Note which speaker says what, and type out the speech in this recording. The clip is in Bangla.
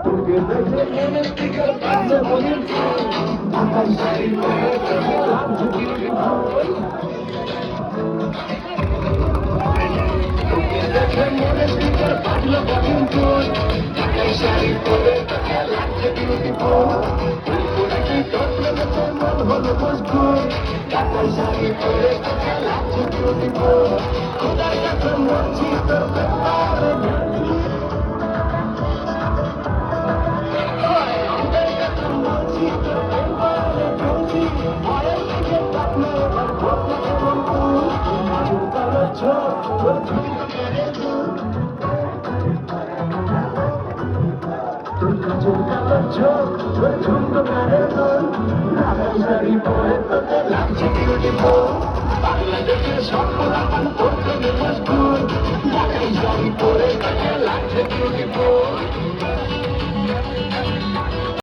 Speaker 1: তোকে দেখে মনের দিকে বাজে মনে ঢাকার শাড়ি পরে তোকে লাগছে বিউটিফুল। তোকে দেখে মনের দিকে বাজলো বাজুন ফুল, ঢাকার শাড়ি পরে তোকে লাগছে বিউটিফুল। ফুলপুরে কি তোর প্রেমেতে মন হলো মজবুর, ঢাকার শাড়ি পরে তোকে লাগছে বিউটিফুল। খোদার কাছে মরছি তোর ব্যাপারে জানি, খোদার কাছে মরছি তোর ব্যাপারে জানি। ভয়ের দিকে তাকলে এবার ভোগ কেমন ফুল, আজু কালো চোখ তোর ঝুঁকো করে ফুল। তোর কাজল কালো চোখ তোর ঝুঁকো করে ফুল, ঢাকার শাড়ি পরে তোকে লাগছে বিউটিফুল। বাংলাদেশের সব পোলাপান তোর প্রেমে মজবুর, ঢাকার শাড়ি পরে তোকে লাগছে বিউটিফুল।